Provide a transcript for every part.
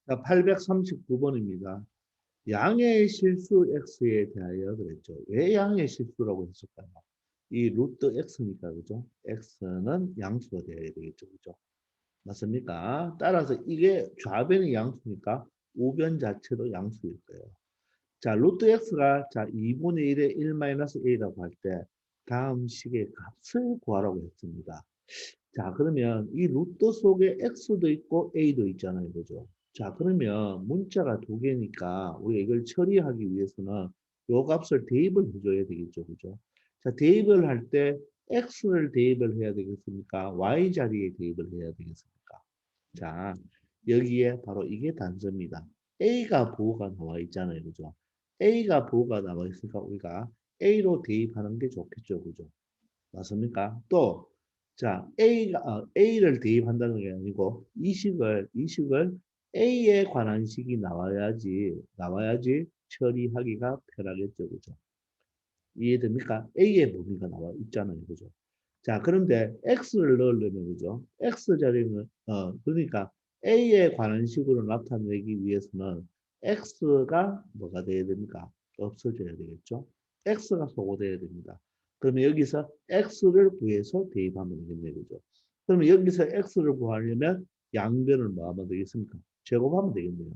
자, 839번입니다. 양의 실수 x에 대하여 그랬죠. 왜 양의 실수라고 했을까요? 이 루트 x니까, 그죠? x는 양수가 되어야 되겠죠, 그죠? 맞습니까? 따라서 이게 좌변이 양수니까 우변 자체도 양수일 거예요. 자, 루트 x가 자 2분의 1에 1 마이너스 a라고 할 때 다음 식의 값을 구하라고 했습니다. 자, 그러면 이 루트 속에 x도 있고 a도 있잖아요, 그죠? 자, 그러면 문자가 두 개니까 우리가 이걸 처리하기 위해서는 요 값을 대입을 해줘야 되겠죠, 그죠? 자, 대입을 할 때 x를 대입을 해야 되겠습니까? y 자리에 대입을 해야 되겠습니까? 자, 여기에 바로 이게 단서입니다. a가 부호가 나와 있잖아요, 그죠? a가 부호가 나와 있으니까 우리가 a로 대입하는 게 좋겠죠, 그죠? 맞습니까? 또, 자, A를 대입한다는 게 아니고, 이 식을 A에 관한 식이 나와야지 처리하기가 편하겠죠, 그죠? 이해됩니까? A의 범위가 나와 있잖아요, 그죠? 자, 그런데 X를 넣으려면, 그죠? X 자리는, 그러니까 A에 관한 식으로 나타내기 위해서는 X가 뭐가 돼야 됩니까? 없어져야 되겠죠? X가 소거돼야 됩니다. 그러면 여기서 X를 구해서 대입하면 되겠네요, 그죠? 그러면 여기서 X를 구하려면 양변을 뭐 하면 되겠습니까? 제곱하면 되겠네요.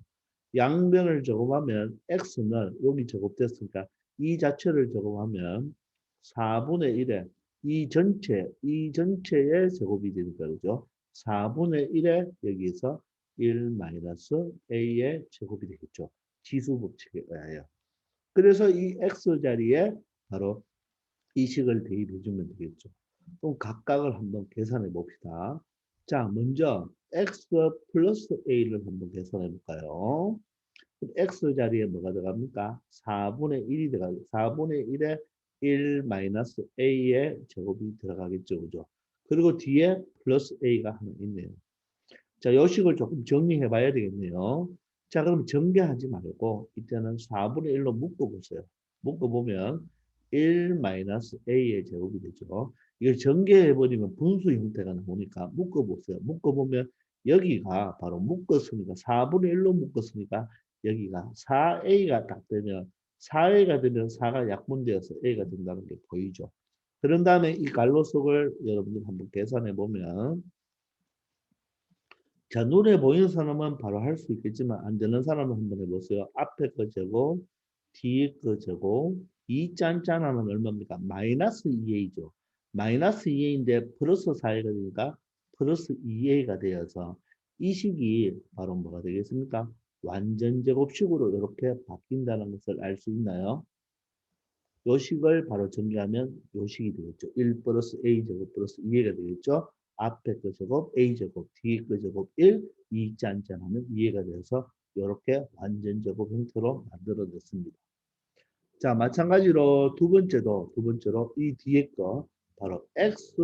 양변을 제곱하면 X는 여기 제곱됐으니까 이 자체를 제곱하면 4분의 1에 이 전체의 제곱이 되니까, 그죠? 4분의 1에 여기서 1 마이너스 a의 제곱이 되겠죠. 지수 법칙에 의하여. 그래서 이 x 자리에 바로 이 식을 대입해 주면 되겠죠. 그럼 각각을 한번 계산해 봅시다. 자, 먼저 x 플러스 a를 한번 계산해 볼까요? x 자리에 뭐가 들어갑니까? 4분의 1이 들어가죠. 4분의 1에 1 마이너스 a의 제곱이 들어가겠죠, 그죠? 그리고 뒤에 플러스 a가 하나 있네요. 자, 요 식을 조금 정리해 봐야 되겠네요. 자, 그럼 전개하지 말고 이때는 4분의 1로 묶어보세요. 묶어보면 1 마이너스 a의 제곱이 되죠. 이걸 전개해버리면 분수 형태가 나오니까 묶어보세요. 묶어보면 여기가 바로 묶었으니까 4분의 1로 묶었으니까 여기가 4a가 딱 되면 4a가 되면 4가 약분되어서 a가 된다는 게 보이죠. 그런 다음에 이 갈로 속을 여러분들 한번 계산해 보면 자, 눈에 보이는 사람은 바로 할 수 있겠지만 안 되는 사람은 한번 해보세요. 앞에 거 제곱, 뒤에 거 제곱, 이 짠짠하면 얼마입니까? 마이너스 2a죠. 마이너스 2a인데 플러스 4a가 되니까 플러스 2a가 되어서 이 식이 바로 뭐가 되겠습니까? 완전 제곱식으로 이렇게 바뀐다는 것을 알 수 있나요? 요 식을 바로 정리하면 요 식이 되겠죠. 1 플러스 a제곱 플러스 2a가 되겠죠. 앞에 거 제곱 a제곱 뒤에 거 제곱 1 2 짠짠하면 2a가 돼서 이렇게 완전 제곱 형태로 만들어냈습니다. 자, 마찬가지로 두 번째로 이 뒤에 거 바로 x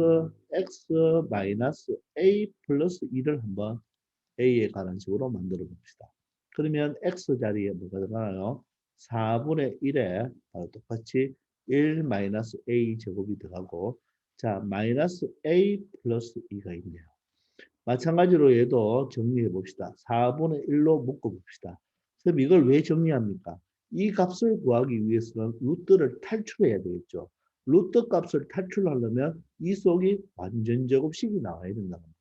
마이너스 a 플러스 2를 한번 a에 관한 식으로 만들어 봅시다. 그러면 x 자리에 뭐가 들어가나요? 4분의 1에 바로 똑같이 1 마이너스 a 제곱이 들어가고 자 마이너스 a 플러스 2가 있네요. 마찬가지로 얘도 정리해 봅시다. 4분의 1로 묶어 봅시다. 그럼 이걸 왜 정리합니까? 이 값을 구하기 위해서는 루트를 탈출해야 되겠죠. 루트 값을 탈출하려면 이 속이 완전 제곱식이 나와야 된다는 거예요.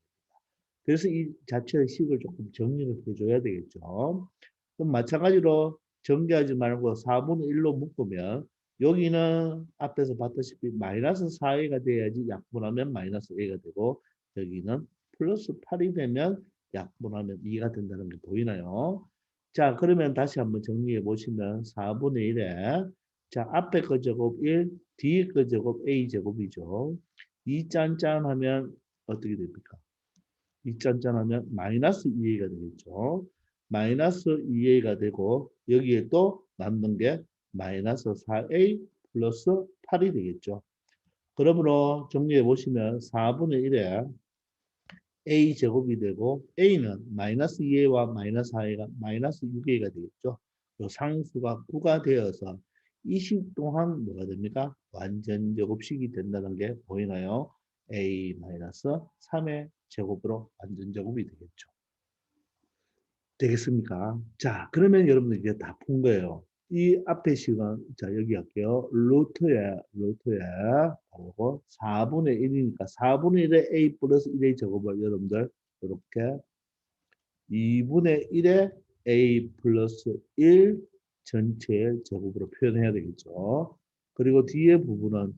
그래서 이 자체의 식을 조금 정리를 해줘야 되겠죠. 그럼 마찬가지로 전개하지 말고 4분의 1로 묶으면 여기는 앞에서 봤다시피 마이너스 4a가 돼야지 약분하면 마이너스 a가 되고 여기는 플러스 8이 되면 약분하면 2가 된다는 게 보이나요? 자, 그러면 다시 한번 정리해 보시면 4분의 1에 자, 앞에 거 제곱 1, 뒤에 거 제곱 a 제곱이죠. 2 짠짠하면 어떻게 됩니까? 2 짠짠하면 마이너스 2a가 되겠죠. 마이너스 2a가 되고 여기에 또 남는 게 마이너스 4a 플러스 8이 되겠죠. 그러므로 정리해 보시면 4분의 1에 a 제곱이 되고 a는 마이너스 2a와 마이너스 4a가 마이너스 6a가 되겠죠. 요 상수가 9가 되어서 이 식 또한 뭐가 됩니까? 완전 제곱식이 된다는 게 보이나요? a 마이너스 3의 제곱으로 완전 제곱이 되겠죠. 되겠습니까? 자, 그러면 여러분들 이제 다 푼 거예요. 이 앞에 시간, 자, 여기 할게요. 루트에, 하고 4분의 1이니까 4분의 1의 a 플러스 1의 제곱을 여러분들 이렇게 2분의 1의 a 플러스 1 전체의 제곱으로 표현해야 되겠죠. 그리고 뒤에 부분은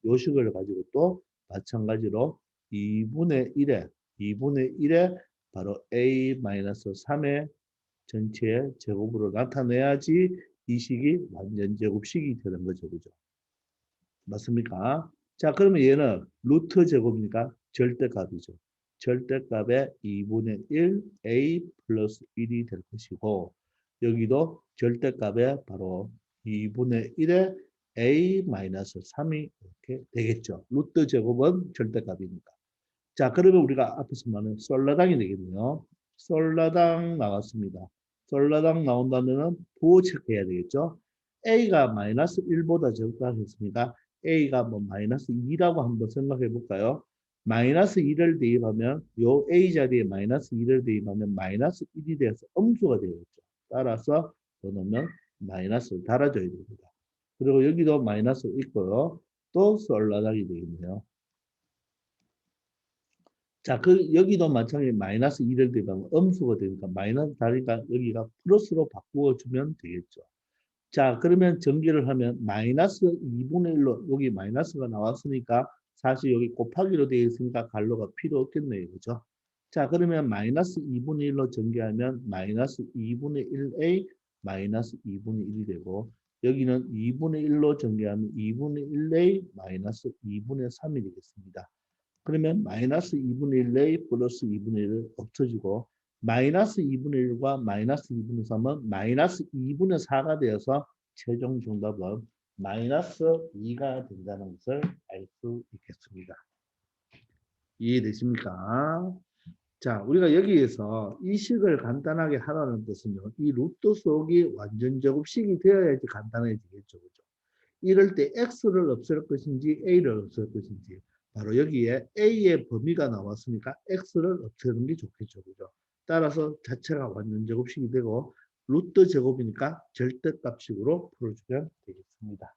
요식을 가지고 또 마찬가지로 2분의 1의 바로 a-3의 전체의 제곱으로 나타내야지 이 식이 완전 제곱식이 되는 거죠. 그죠? 맞습니까? 자, 그러면 얘는 루트 제곱이니까 절대값이죠. 절대값의 2분의 1 a 플러스 1이 될 것이고 여기도 절대값의 바로 2분의 1의 a 마이너스 3이 이렇게 되겠죠. 루트 제곱은 절대값이니까. 자, 그러면 우리가 앞에서 말하는 솔라당이 되겠네요. 솔라당 나왔습니다. 솔라당 나온다면은 부호 체크해야 되겠죠. A가 마이너스 1보다 적다 했으니까 A가 뭐 마이너스 2라고 한번 생각해 볼까요? 마이너스 2를 대입하면 요 A 자리에 마이너스 2를 대입하면 마이너스 1이 돼서 음수가 되겠죠. 따라서 그러면 마이너스를 달아줘야 됩니다. 그리고 여기도 마이너스 있고요. 또 솔라당이 되겠네요. 자, 여기도 마찬가지 마이너스 2를 대입하면 음수가 되니까 마이너스 다니까 여기가 플러스로 바꾸어주면 되겠죠. 자, 그러면 전개를 하면 마이너스 2분의 1로 여기 마이너스가 나왔으니까 사실 여기 곱하기로 되어 있으니까 갈로가 필요 없겠네요. 그죠? 자, 그러면 마이너스 2분의 1로 전개하면 마이너스 2분의 1a 마이너스 2분의 1이 되고 여기는 2분의 1로 전개하면 2분의 1a 마이너스 2분의 3이 되겠습니다. 그러면 마이너스 2분의 1a 플러스 2분의 1을 없어지고 마이너스 2분의 1과 마이너스 2분의 3은 마이너스 2분의 4가 되어서 최종 정답은 마이너스 2가 된다는 것을 알 수 있겠습니다. 이해되십니까? 자, 우리가 여기에서 이 식을 간단하게 하라는 뜻은요. 이 루트 속이 완전 제곱식이 되어야지 간단해지겠죠. 그죠? 이럴 때 x를 없앨 것인지 a를 없앨 것인지 바로 여기에 a의 범위가 나왔으니까 x를 없애는 게 좋겠죠. 그죠? 따라서 자체가 완전 제곱식이 되고 루트 제곱이니까 절대값식으로 풀어주면 되겠습니다.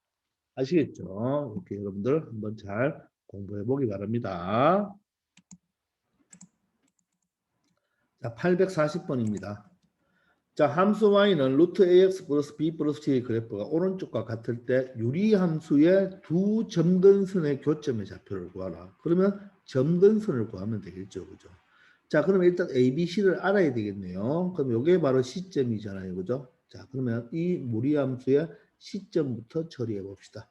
아시겠죠? 이렇게 여러분들 한번 잘 공부해 보기 바랍니다. 자, 840번입니다. 자, 함수 y는 루트 ax 플러스 b 플러스 c의 그래프가 오른쪽과 같을 때 유리함수의 두 점근선의 교점의 좌표를 구하라. 그러면 점근선을 구하면 되겠죠. 그죠? 자, 그러면 일단 a, b, c를 알아야 되겠네요. 그럼 이게 바로 시점이잖아요. 그죠? 자, 그러면 이 무리함수의 시점부터 처리해 봅시다.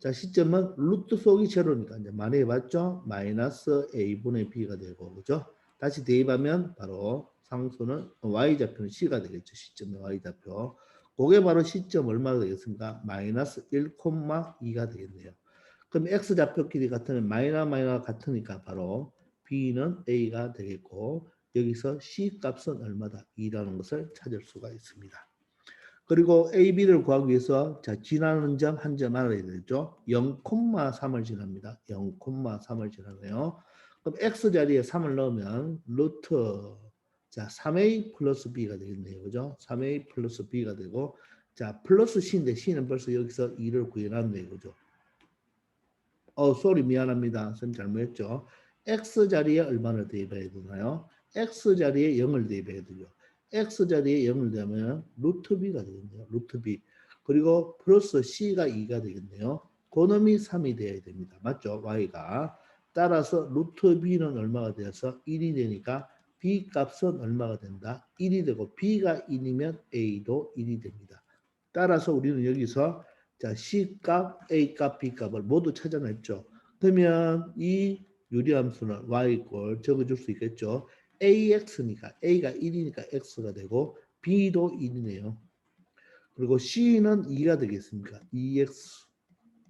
자, 시점은 루트 속이 제로니까 이제 많이 해봤죠? 마이너스 a분의 b가 되고, 그죠? 다시 대입하면 바로 상수는 y좌표는 c가 되겠죠. 시점의 y좌표. 그게 바로 시점 얼마가 되겠습니까? 마이너스 1,2가 되겠네요. 그럼 x좌표 길이 같으면 마이너가 같으니까 바로 b는 a가 되겠고 여기서 c 값은 얼마다? 2라는 것을 찾을 수가 있습니다. 그리고 A, B를 구하기 위해서 자 지나는 점 한 점 알아야 되죠. 0,3을 지납니다. 0,3을 지나네요. 그럼 X 자리에 3을 넣으면 루트 자 3A 플러스 B가 되겠네요. 그죠? 3A 플러스 B가 되고 자 플러스 C인데 C는 벌써 여기서 2를 구해놨네요. 그죠? 쏘리 미안합니다. 선생님 잘못했죠. X 자리에 얼마를 대입해야 되나요? X 자리에 0을 대입해야 되죠. X 자리에 0을 대면 루트 B가 되겠네요. 루트 B. 그리고 플러스 C가 2가 되겠네요. 그놈이 3이 되어야 됩니다. 맞죠? Y가. 따라서 루트 B는 얼마가 되어서 1이 되니까 B 값은 얼마가 된다? 1이 되고 B가 1이면 A도 1이 됩니다. 따라서 우리는 여기서 자, C값, A값, B값을 모두 찾아냈죠. 그러면 이 유리함수는 Y꼴 적어줄 수 있겠죠. AX니까 A가 1이니까 X가 되고 B도 1이네요. 그리고 C는 2가 되겠습니까? 2X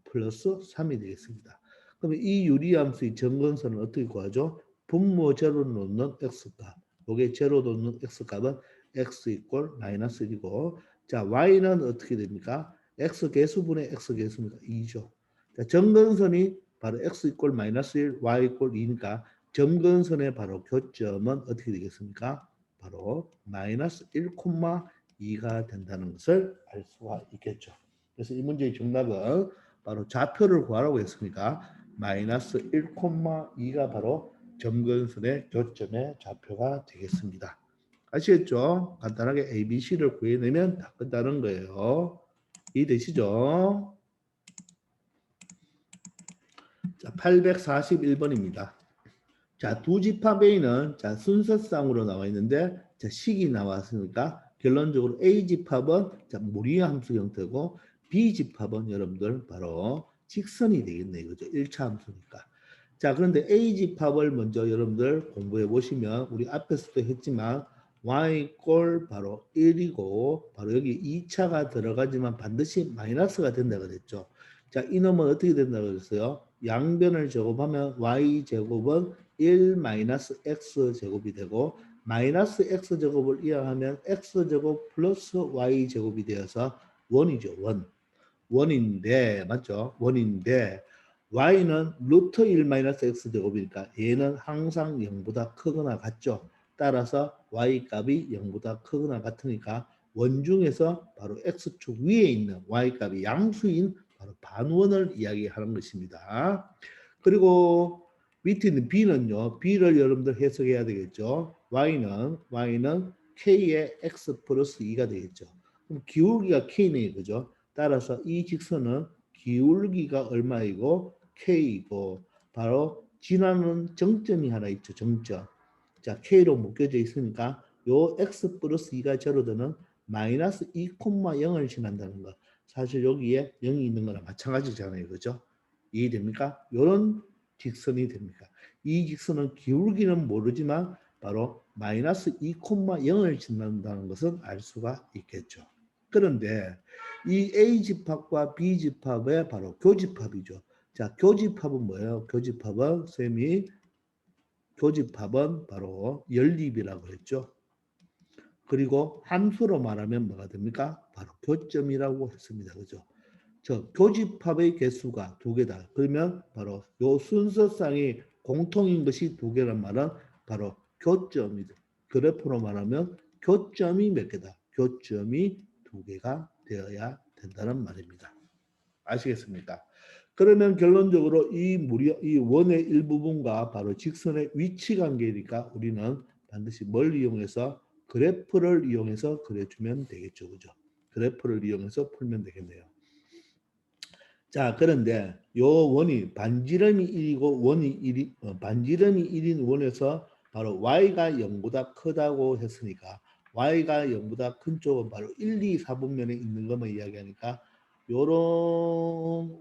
플러스 3이 되겠습니다. 그러면 이 유리함수의 정근선은 어떻게 구하죠? 분모 제로를 놓는 X값. 요게 제로 놓는 X값은 X 이꼴 마이너스 1이고 자 Y는 어떻게 됩니까? X 개수분의 X 개수니까 2죠. 자, 정근선이 바로 X 이꼴 마이너스 1, Y 이꼴 2니까 점근선의 바로 교점은 어떻게 되겠습니까? 바로 마이너스 1,2가 된다는 것을 알 수가 있겠죠. 그래서 이 문제의 정답은 바로 좌표를 구하라고 했으니까 마이너스 1,2가 바로 점근선의 교점의 좌표가 되겠습니다. 아시겠죠? 간단하게 ABC를 구해내면 다 끝나는 거예요. 이해되시죠? 자, 841번입니다. 자, 두 집합 A는 자, 순서상으로 나와 있는데 자, 식이 나왔으니까 결론적으로 A 집합은 자, 무리의 함수 형태고 B 집합은 여러분들 바로 직선이 되겠네요. 그죠? 1차 함수니까. 자, 그런데 A 집합을 먼저 여러분들 공부해 보시면 우리 앞에서도 했지만 y 꼴 바로 1이고 바로 여기 2차가 들어가지만 반드시 마이너스가 된다 그랬죠. 자, 이놈은 어떻게 된다 그랬어요? 양변을 제곱하면 y 제곱은 1 마이너스 x 제곱이 되고 마이너스 x 제곱을 이항하면 x 제곱 플러스 y 제곱이 되어서 원이죠. 원인데 맞죠? 원인데 y는 루트 1 마이너스 x 제곱이니까 얘는 항상 0보다 크거나 같죠. 따라서 y 값이 0보다 크거나 같으니까 원중에서 바로 x축 위에 있는 y 값이 양수인 바로 반원을 이야기하는 것입니다. 그리고 밑에 있는 b는요. b를 여러분들 해석해야 되겠죠. y는 k의 x 플러스 2가 되겠죠. 그럼 기울기가 k네요. 그죠? 따라서 이 직선은 기울기가 얼마이고 k이고 바로 지나는 정점이 하나 있죠. 정점. 자, k로 묶여져 있으니까 요 x 플러스 2가 제로되는 마이너스 2,0을 지난다는 거. 사실 여기에 0이 있는 거랑 마찬가지잖아요. 그죠? 이해됩니까? 요런 직선이 됩니까? 이 직선은 기울기는 모르지만 바로 마이너스 2,0을 지난다는 것은 알 수가 있겠죠. 그런데 이 A 집합과 B 집합의 바로 교집합이죠. 자, 교집합은 뭐예요? 교집합은 바로 연립이라고 했죠. 그리고 함수로 말하면 뭐가 됩니까? 바로 교점이라고 했습니다. 그죠? 저 교집합의 개수가 두 개다. 그러면 바로 요 순서상이 공통인 것이 두 개란 말은 바로 교점이다. 그래프로 말하면 교점이 몇 개다. 교점이 두 개가 되어야 된다는 말입니다. 아시겠습니까? 그러면 결론적으로 이 원의 일부분과 바로 직선의 위치 관계니까 우리는 반드시 뭘 이용해서 그래프를 이용해서 그려주면 되겠죠. 그죠? 그래프를 이용해서 풀면 되겠네요. 자, 그런데 요 원이 반지름이 1이고 원이 1이 반지름이 1인 원에서 바로 y가 0보다 크다고 했으니까 y가 0보다 큰 쪽은 바로 1, 2, 4분면에 있는 것만 이야기하니까 요런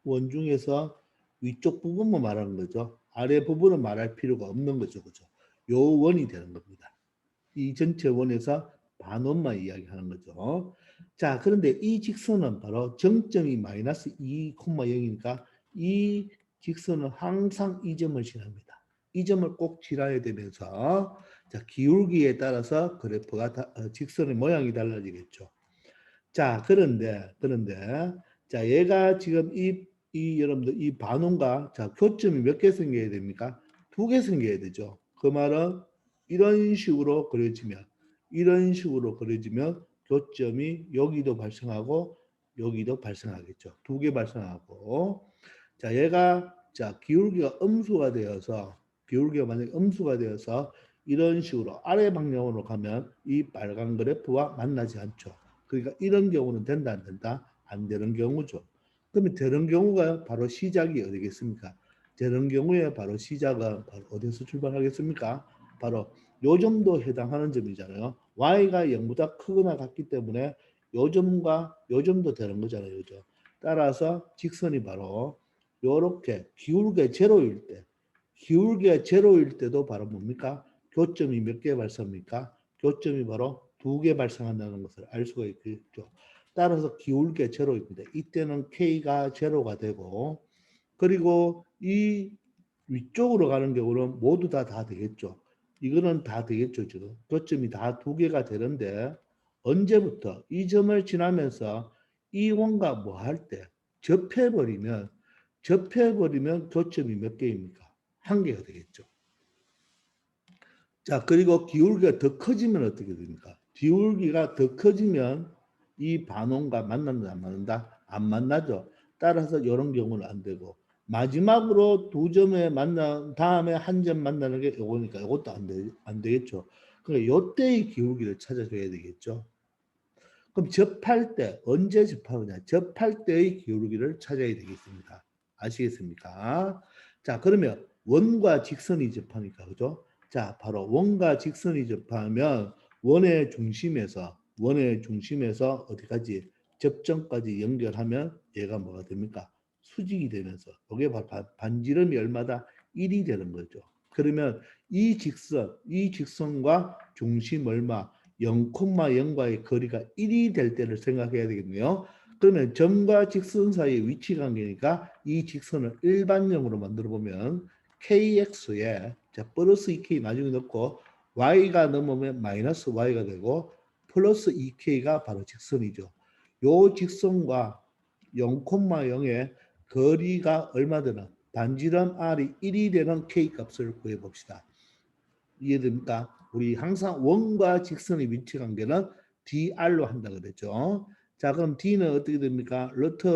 원 중에서 위쪽 부분만 말하는 거죠. 아래 부분은 말할 필요가 없는 거죠. 그죠? 요 원이 되는 겁니다. 이 전체 원에서 반원만 이야기하는 거죠. 자, 그런데 이 직선은 바로 정점이 마이너스 2,0이니까 이 직선은 항상 이 점을 지납니다. 이 점을 꼭 지나야 되면서 자, 기울기에 따라서 그래프가 직선의 모양이 달라지겠죠. 자, 그런데 자, 얘가 지금 여러분들 이 반원과 자, 교점이 몇 개 생겨야 됩니까? 두 개 생겨야 되죠. 그 말은 이런 식으로 그려지면 교점이 여기도 발생하고 여기도 발생하겠죠. 두 개 발생하고 자, 얘가 자, 기울기가 만약에 음수가 되어서 이런 식으로 아래 방향으로 가면 이 빨간 그래프와 만나지 않죠. 그러니까 이런 경우는 된다 안 된다? 안 되는 경우죠. 그러면 되는 경우가 바로 시작이 어디겠습니까? 되는 경우에 바로 시작은 바로 어디서 출발하겠습니까? 바로 요 점도 해당하는 점이잖아요. y가 0보다 크거나 같기 때문에 요 점과 요 점도 되는 거잖아요. 그죠? 따라서 직선이 바로 요렇게 기울기가 제로일 때도 바로 뭡니까? 교점이 몇 개 발생합니까? 교점이 바로 두 개 발생한다는 것을 알 수가 있겠죠. 따라서 기울기가 제로입니다. 이때는 K가 제로가 되고 그리고 이 위쪽으로 가는 경우는 모두 다 되겠죠. 이거는 다 되겠죠. 지금 교점이 다 두 개가 되는데 언제부터 이 점을 지나면서 이 원과 뭐 할 때 접해버리면 교점이 몇 개입니까? 한 개가 되겠죠. 자, 그리고 기울기가 더 커지면 어떻게 됩니까? 기울기가 더 커지면 이 반원과 만난다, 안 만난다? 안 만나죠. 따라서 이런 경우는 안 되고 마지막으로 두 점에 만난 다음에 한 점 만나는 게 요거니까 이것도 안 되겠죠. 그러니까 요때의 기울기를 찾아줘야 되겠죠. 그럼 접할 때 언제 접하느냐? 접할 때의 기울기를 찾아야 되겠습니다. 아시겠습니까? 자, 그러면 원과 직선이 접하니까 그죠? 자, 바로 원과 직선이 접하면 원의 중심에서 어디까지 접점까지 연결하면 얘가 뭐가 됩니까? 수직이 되면서 이게 바로 반지름이 얼마다? 1이 되는 거죠. 그러면 이 직선과 중심 얼마? 0,0과의 거리가 1이 될 때를 생각해야 되겠네요. 그러면 점과 직선 사이의 위치 관계니까 이 직선을 일반형으로 만들어 보면 kx에 자 플러스 2k 나중에 넣고 y가 넘으면 마이너스 y가 되고 플러스 2k가 바로 직선이죠. 요 직선과 0,0의 거리가 얼마 되나 반지름 r이 1이 되는 k 값을 구해 봅시다. 이해됩니까? 우리 항상 원과 직선의 위치 관계는 dr로 한다 그랬죠. 자, 그럼 d는 어떻게 됩니까? 루트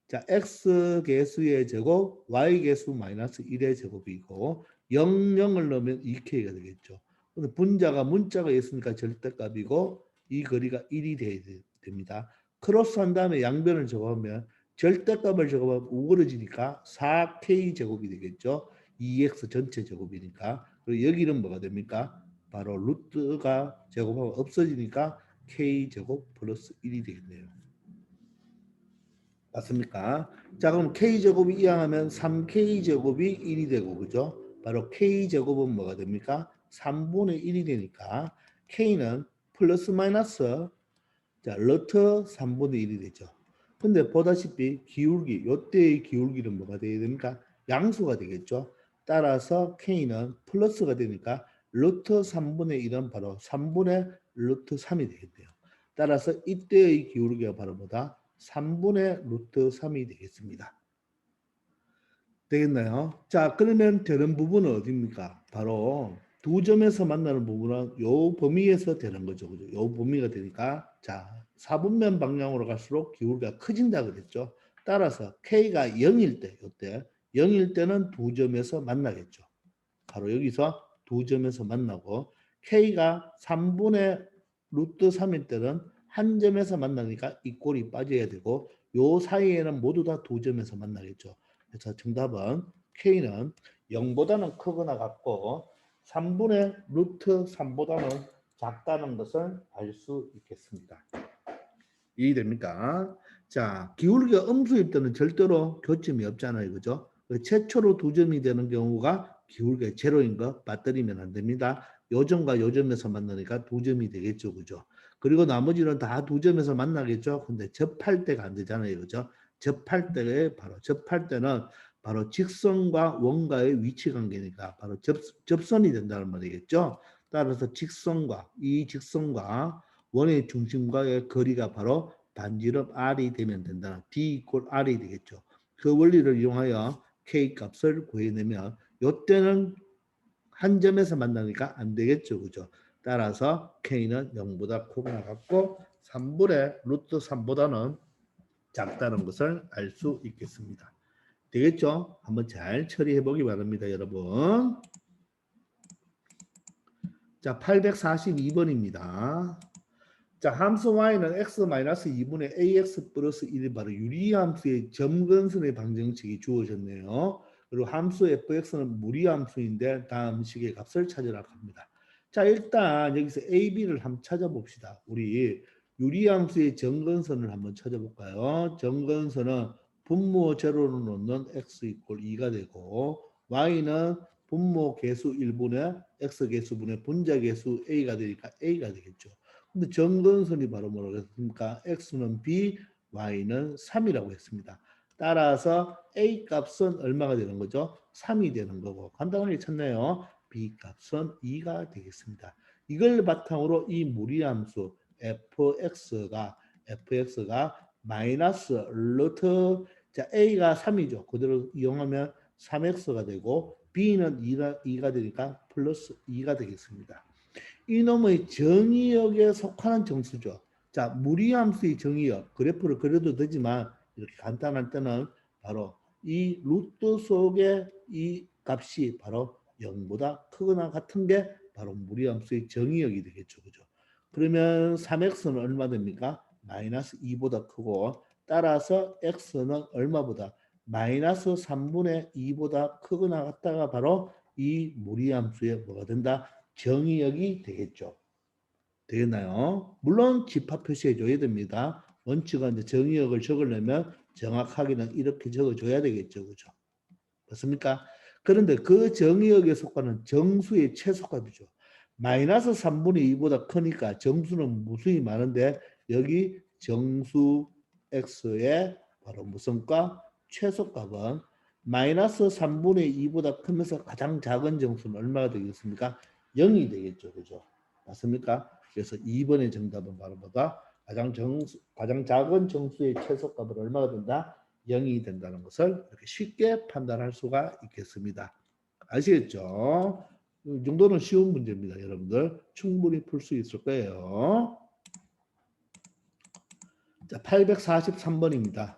자, x 개수의 제곱, y 개수 마이너스 1의 제곱이고 0을 넣으면 2k가 되겠죠. 근데 분자가 문자가 있으니까 절대값이고 이 거리가 1이 됩니다. 크로스 한 다음에 양변을 적으면 절대값을 적으면 우그러지니까 4k 제곱이 되겠죠. 2x 전체 제곱이니까. 그리고 여기는 뭐가 됩니까? 바로 루트가 제곱하고 없어지니까 k 제곱 플러스 1이 되겠네요. 맞습니까? 자, 그럼 k제곱이 이항하면 3k제곱이 1이 되고, 그죠? 바로 k제곱은 뭐가 됩니까? 3분의 1이 되니까 k는 플러스 마이너스 자, 루트 3분의 1이 되죠. 근데 보다시피 기울기, 요때의 기울기는 뭐가 되어야 됩니까? 양수가 되겠죠. 따라서 k는 플러스가 되니까 루트 3분의 1은 바로 3분의 루트 3이 되겠네요. 따라서 이때의 기울기가 바로 뭐다? 3분의 루트 3이 되겠습니다. 되겠나요? 자, 그러면 되는 부분은 어디입니까? 바로 두 점에서 만나는 부분은 요 범위에서 되는 거죠. 그죠? 요 범위가 되니까 자, 4분면 방향으로 갈수록 기울기가 커진다 그랬죠. 따라서 K가 0일 때, 요때 0일 때는 두 점에서 만나겠죠. 바로 여기서 두 점에서 만나고 K가 3분의 루트 3일 때는 한 점에서 만나니까 이 꼴이 빠져야 되고 요 사이에는 모두 다 두 점에서 만나겠죠. 그래서 정답은 K는 0보다는 크거나 같고 3분의 루트 3보다는 작다는 것을 알 수 있겠습니다. 이해됩니까? 자, 기울기가 음수일 때는 절대로 교점이 없잖아요. 그죠? 최초로 두 점이 되는 경우가 기울기가 제로인 거 빠뜨리면 안 됩니다. 요점과 요점에서 만나니까 두 점이 되겠죠. 그죠? 그리고 나머지는 다 두 점에서 만나겠죠. 근데 접할 때가 안 되잖아요. 그죠? 접할 때는 바로 직선과 원과의 위치 관계니까 바로 접선이 된다는 말이겠죠. 따라서 직선과 원의 중심과의 거리가 바로 반지름 R이 되면 된다. D 이퀄 R이 되겠죠. 그 원리를 이용하여 K 값을 구해내면 이때는 한 점에서 만나니까 안 되겠죠. 그죠? 따라서 K는 0보다 크거나 같고 3분의 루트 3보다는 작다는 것을 알 수 있겠습니다. 되겠죠? 한번 잘 처리해 보기 바랍니다, 여러분. 자, 842번입니다. 자, 함수 y는 x-2분의 ax 플러스 1이 바로 유리함수의 점근선의 방정식이 주어졌네요. 그리고 함수 fx는 무리함수인데 다음 식의 값을 찾으라고 합니다. 자, 일단 여기서 a, b를 한번 찾아봅시다. 우리 유리함수의 점근선을 한번 찾아볼까요? 점근선은 분모 제로로 놓는 x 이퀄 2가 되고 y는 분모 개수 1분의 x 개수분의 분자 개수 a가 되니까 a가 되겠죠. 근데 점근선이 바로 뭐라고 했습니까? x는 b, y는 3이라고 했습니다. 따라서 a 값은 얼마가 되는 거죠? 3이 되는 거고 간단하게 찾네요. b 값은 2가 되겠습니다. 이걸 바탕으로 이 무리함수 fx가 마이너스 루트 자 a가 3이죠. 그대로 이용하면 3x가 되고 b는 2가 되니까 플러스 2가 되겠습니다. 이놈의 정의역에 속하는 정수죠. 자, 무리함수의 정의역 그래프를 그려도 되지만 이렇게 간단할 때는 바로 이 루트 속에 이 값이 바로 0보다 크거나 같은 게 바로 무리함수의 정의역이 되겠죠. 그죠? 그러면 3x는 얼마 됩니까? 마이너스 2보다 크고 따라서 x는 얼마보다 마이너스 3분의 2보다 크거나 같다가 바로 이 무리함수의 뭐가 된다? 정의역이 되겠죠. 되겠나요? 물론 집합 표시해 줘야 됩니다. 원칙은 이제 정의역을 적으려면 정확하게는 이렇게 적어줘야 되겠죠. 그죠? 맞습니까? 그런데 그 정의역에 속하는 정수의 최소값이죠. 마이너스 3분의 2보다 크니까 정수는 무수히 많은데 여기 정수 x의 바로 무슨 값? 최소값은 마이너스 3분의 2보다 크면서 가장 작은 정수는 얼마가 되겠습니까? 0이 되겠죠. 그죠? 맞습니까? 그래서 2번의 정답은 바로 뭐다? 가장 작은 정수의 최소값은 얼마가 된다? 0이 된다는 것을 이렇게 쉽게 판단할 수가 있겠습니다. 아시겠죠? 이 정도는 쉬운 문제입니다. 여러분들 충분히 풀 수 있을 거예요. 자, 843번입니다.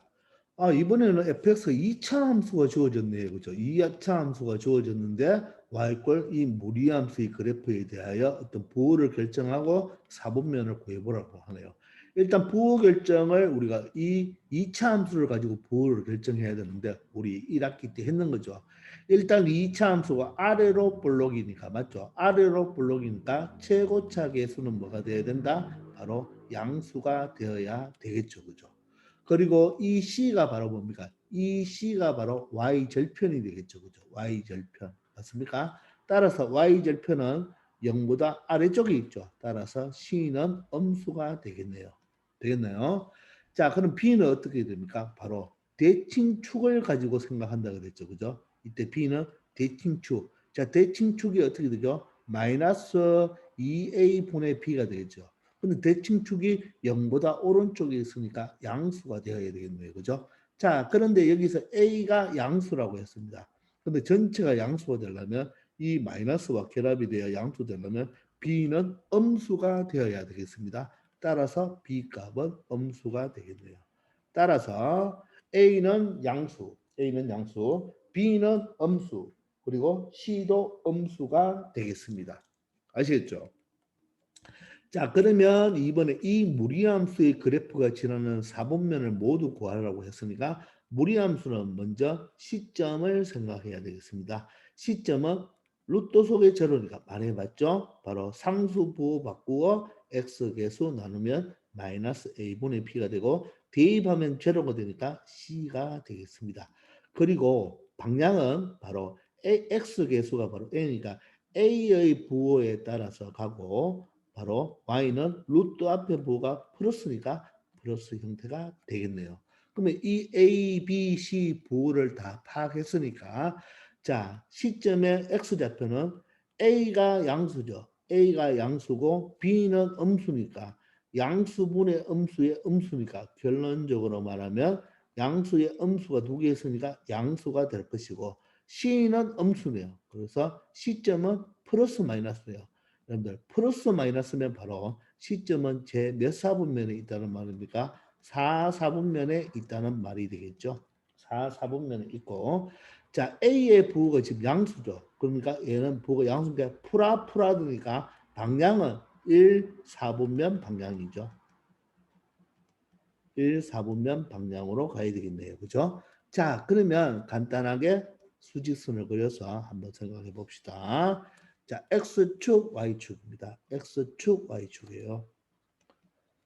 이번에는 fx 2차 함수가 주어졌네요. 그죠? 2차 함수가 주어졌는데 y꼴 이 무리함수의 그래프에 대하여 어떤 부호를 결정하고 사분면을 구해보라고 하네요. 일단 부호 결정을 우리가 이 2차 함수를 가지고 부호를 결정해야 되는데 우리 1학기 때 했는 거죠. 일단 2차 함수가 아래로 볼록이니까 맞죠? 아래로 볼록이니까 최고차 계수는 뭐가 돼야 된다? 바로 양수가 되어야 되겠죠. 그죠? 그리고 이 C가 바로 뭡니까? 이 C가 바로 Y절편이 되겠죠. 그죠? Y절편. 맞습니까? 따라서 Y절편은 0보다 아래쪽에 있죠. 따라서 C는 음수가 되겠네요. 되겠나요? 자, 그럼 B는 어떻게 됩니까? 바로 대칭축을 가지고 생각한다 그랬죠. 그죠? 이때 B는 대칭축. 자, 대칭축이 어떻게 되죠? 마이너스 2A분의 B가 되겠죠. 근데 대칭축이 0보다 오른쪽에 있으니까 양수가 되어야 되겠네요. 그죠? 자, 그런데 여기서 A가 양수라고 했습니다. 근데 전체가 양수가 되려면 이 마이너스와 결합이 되어 양수 되려면 B는 음수가 되어야 되겠습니다. 따라서 B 값은 음수가 되겠네요. 따라서 A는 양수, B는 음수, 그리고 C도 음수가 되겠습니다. 아시겠죠? 자, 그러면 이번에 이 무리함수의 그래프가 지나는 사분면을 모두 구하라고 했으니까 무리함수는 먼저 시점을 생각해야 되겠습니다. 시점은 루트 속의 제로니까 말해봤죠? 바로 상수 부호 바꾸어 x계수 나누면 마이너스 a분의 b가 되고 대입하면 제로가 되니까 c가 되겠습니다. 그리고 방향은 바로 x계수가 바로 a니까 a의 부호에 따라서 가고 바로 y는 루트 앞에 부호가 플러스니까 플러스 형태가 되겠네요. 그러면 이 a, b, c 부호를 다 파악했으니까 자 시점의 x좌표는 a가 양수죠. a가 양수고 b는 음수니까 양수분의 음수의 음수니까 결론적으로 말하면 양수의 음수가 두 개 있으니까 양수가 될 것이고 c는 음수네요. 그래서 시점은 플러스 마이너스예요. 여러분들 플러스 마이너스면 바로 시점은 제 몇 사분면에 있다는 말입니까? 4사분면에 있다는 말이 되겠죠. 4사분면에 있고 자 A의 부호가 지금 양수죠. 그러니까 얘는 부호가 양수인데 프라드니까 방향은 1사분면 방향이죠. 1사분면 방향으로 가야 되겠네요. 그죠? 자 그러면 간단하게 수직선을 그려서 한번 생각해 봅시다. 자, X축, Y축입니다. X축, Y축이에요.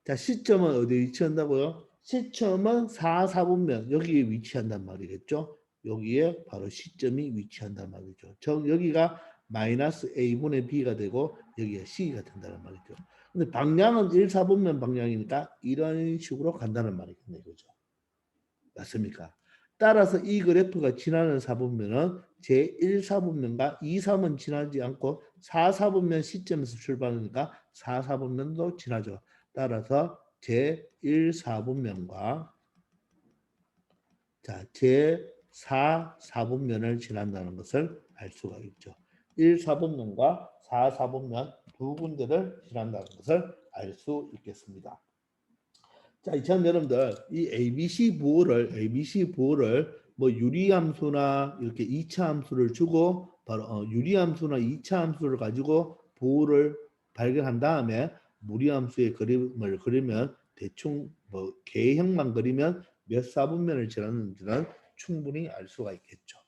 자, 시점은 어디에 위치한다고요? 시점은 4사분면 여기에 위치한단 말이겠죠. 여기에 바로 시점이 위치한단 말이죠. 즉 여기가 마이너스 A분의 B가 되고 여기에 C가 된다는 말이죠. 근데 방향은 1사분면 방향이니까 이런 식으로 간다는 말이겠네요. 그죠? 맞습니까? 따라서 이 그래프가 지나는 사분면은 제1사분면과 2사분 지나지 않고 4사분면 시점에서 출발하니까 4사분면도 지나죠. 따라서 제1사분면과 자, 4사분면을 지난다는 것을 알 수가 있죠. 1사분면과 4사분면 두 군데를 지난다는 것을 알 수 있겠습니다. 자, 이처럼 여러분들 이 ABC 부호를 뭐 유리함수나 이렇게 2차 함수를 주고 바로 유리함수나 2차 함수를 가지고 부호를 발견한 다음에 무리함수의 그림을 그리면 대충 뭐 개형만 그리면 몇 사분면을 지났는지는 충분히 알 수가 있겠죠.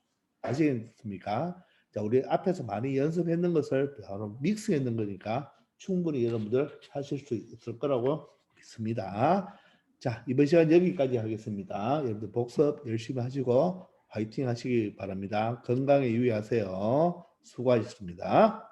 아시겠습니까? 자, 우리 앞에서 많이 연습했는 것을 바로 믹스했는 거니까 충분히 여러분들 하실 수 있을 거라고 믿습니다. 자, 이번 시간 여기까지 하겠습니다. 여러분들 복습 열심히 하시고 화이팅 하시기 바랍니다. 건강에 유의하세요. 수고하셨습니다.